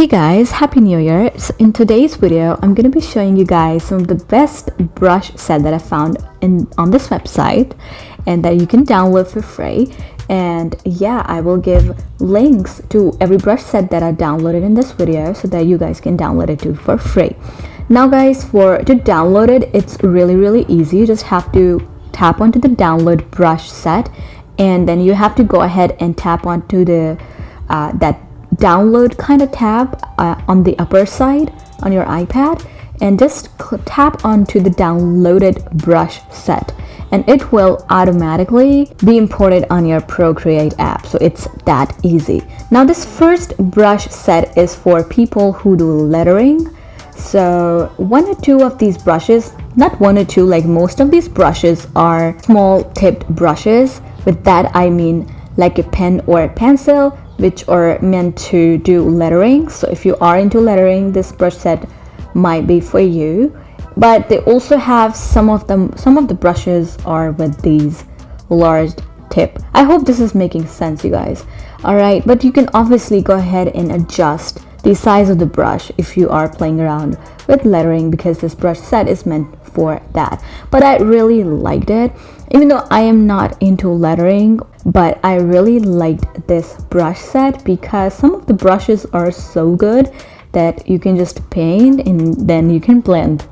Hey guys, happy new year. So in today's video I'm going to be showing you guys some of the best brush set that I found on this website and that you can download for free. And yeah, I will give links to every brush set that I downloaded in this video so that you guys can download it too for free. Now guys, to download it, it's really easy. You just have to tap onto the download brush set, and then you have to go ahead and tap onto the that download kind of tab on the upper side on your iPad, and just tap onto the downloaded brush set, and it will automatically be imported on your Procreate app. So it's that easy. Now this first brush set is for people who do lettering. So one or two of these brushes, not one or two, like most of these brushes are small tipped brushes. With that I mean like a pen or a pencil, which are meant to do lettering. So if you are into lettering, this brush set might be for you. But they also have some of the brushes are with these large tip. I hope this is making sense, you guys. All right, but you can obviously go ahead and adjust the size of the brush if you are playing around with lettering, because this brush set is meant for that. But I really liked it, even though I am not into lettering, but I really liked this brush set because some of the brushes are so good that you can just paint and then you can blend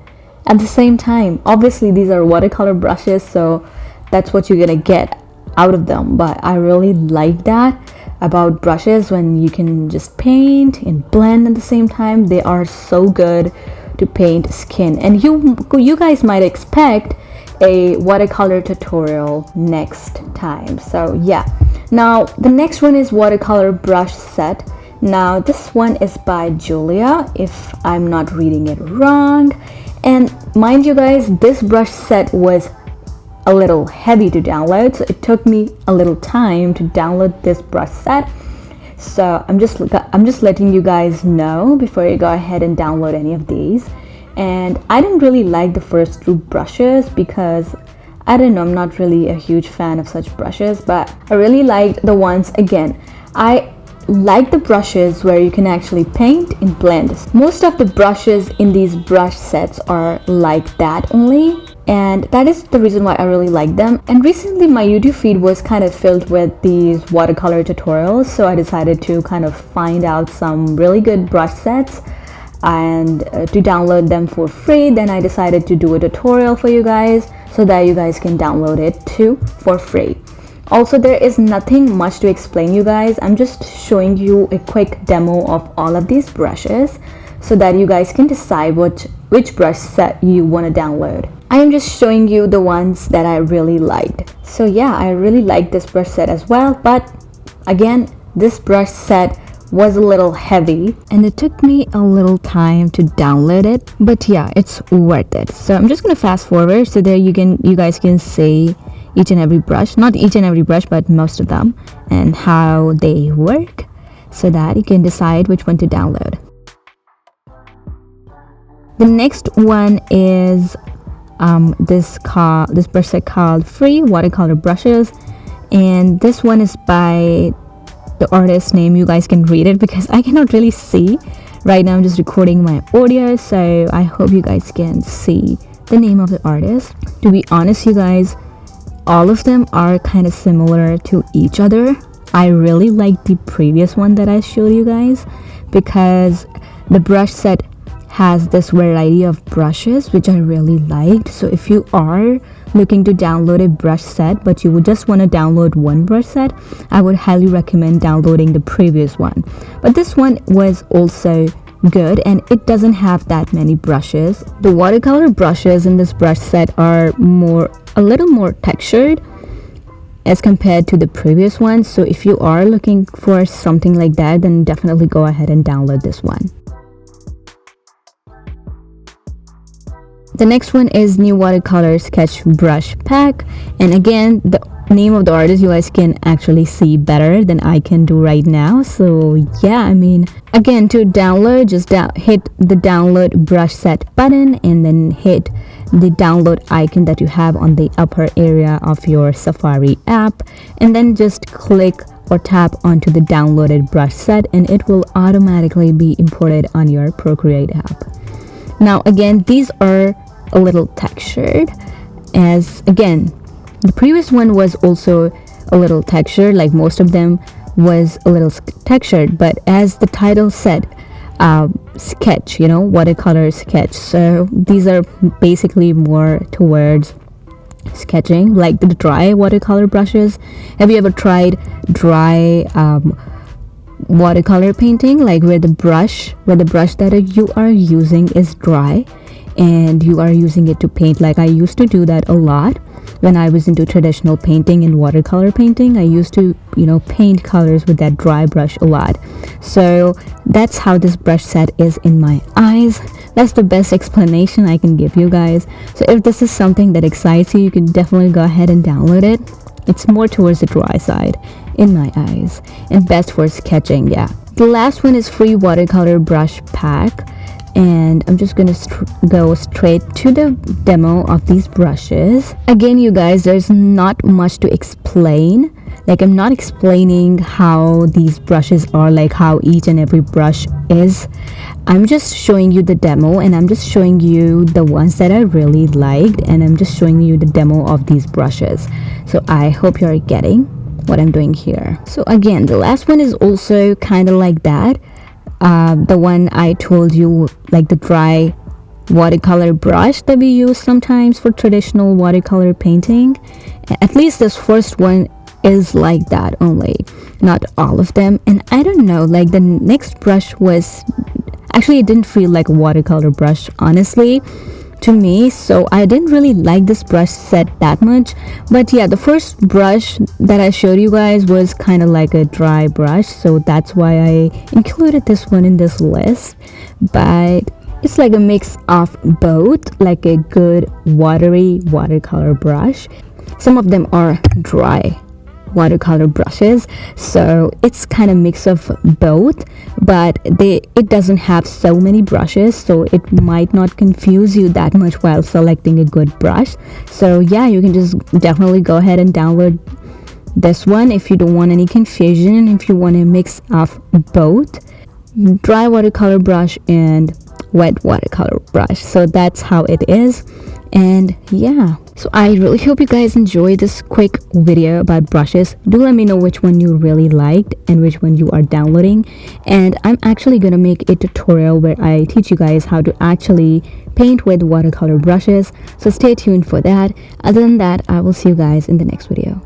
at the same time. Obviously these are watercolor brushes, so that's what you're gonna get out of them. But I really like that about brushes, when you can just paint and blend at the same time. They are so good to paint skin, and you guys might expect a watercolor tutorial next time. So yeah, now the next one is watercolor brush set. Now this one is by Julia, if I'm not reading it wrong. And mind you guys, this brush set was a little heavy to download, so it took me a little time to download this brush set. So I'm just letting you guys know before you go ahead and download any of these. And I didn't really like the first two brushes because I don't know, I'm not really a huge fan of such brushes, but I really liked the ones. Again, I like the brushes where you can actually paint and blend. Most of the brushes in these brush sets are like that only, and that is the reason why I really like them. And recently my YouTube feed was kind of filled with these watercolor tutorials, so I decided to kind of find out some really good brush sets and to download them for free. Then I decided to do a tutorial for you guys so that you guys can download it too for free. Also, there is nothing much to explain, you guys. I'm just showing you a quick demo of all of these brushes so that you guys can decide which brush set you want to download. I am just showing you the ones that I really liked. So yeah, I really like this brush set as well, but again, this brush set was a little heavy and it took me a little time to download it, but yeah, it's worth it. So I'm just gonna fast forward so there you guys can see each and every brush, not each and every brush, but most of them, and how they work, so that you can decide which one to download. The next one is this brush set called Free Watercolor Brushes, and this one is by the artist name. You guys can read it because I cannot really see right now. I'm just recording my audio, so I hope you guys can see the name of the artist. To be honest, you guys, all of them are kind of similar to each other. I really like the previous one that I showed you guys because the brush set has this variety of brushes which I really liked. So if you are looking to download a brush set but you would just want to download one brush set, I would highly recommend downloading the previous one. But this one was also good, and it doesn't have that many brushes. The watercolor brushes in this brush set are a little more textured as compared to the previous one. So if you are looking for something like that, then definitely go ahead and download this one. The next one is New Watercolor Sketch Brush Pack, and again, the name of the artist you guys can actually see better than I can do right now. So yeah, I mean, again, to download, just hit the download brush set button and then hit the download icon that you have on the upper area of your Safari app, and then just click or tap onto the downloaded brush set, and it will automatically be imported on your Procreate app. Now again, these are a little textured, as again the previous one was also a little textured, like most of them was a little textured, but as the title said, sketch, watercolor sketch. So these are basically more towards sketching, like the dry watercolor brushes. Have you ever tried dry watercolor painting, like where the brush that you are using is dry and you are using it to paint? Like I used to do that a lot when I was into traditional painting and watercolor painting. I used to paint colors with that dry brush a lot. So that's how this brush set is in my eyes. That's the best explanation I can give you guys. So if this is something that excites you, you can definitely go ahead and download it. It's more towards the dry side in my eyes and best for sketching. Yeah, the last one is free watercolor brush pack, and I'm just gonna go straight to the demo of these brushes. Again, you guys, there's not much to explain. Like I'm not explaining how these brushes are, like how each and every brush is. I'm just showing you the demo, and I'm just showing you the ones that I really liked, and I'm just showing you the demo of these brushes. So I hope you're getting what I'm doing here. So again, the last one is also kind of like that. The one I told you, like the dry watercolor brush that we use sometimes for traditional watercolor painting. At least this first one is like that only, not all of them. And I don't know, like the next brush was actually, it didn't feel like a watercolor brush honestly to me, so I didn't really like this brush set that much. But yeah, the first brush that I showed you guys was kind of like a dry brush, so that's why I included this one in this list. But it's like a mix of both, like a good watery watercolor brush. Some of them are dry watercolor brushes, so it's kind of mix of both, but it doesn't have so many brushes, so it might not confuse you that much while selecting a good brush. So yeah, you can just definitely go ahead and download this one if you don't want any confusion, if you want a mix of both dry watercolor brush and wet watercolor brush. So that's how it is. And yeah, so I really hope you guys enjoyed this quick video about brushes. Do let me know which one you really liked and which one you are downloading, and I'm actually gonna make a tutorial where I teach you guys how to actually paint with watercolor brushes, so stay tuned for that. Other than that, I will see you guys in the next video.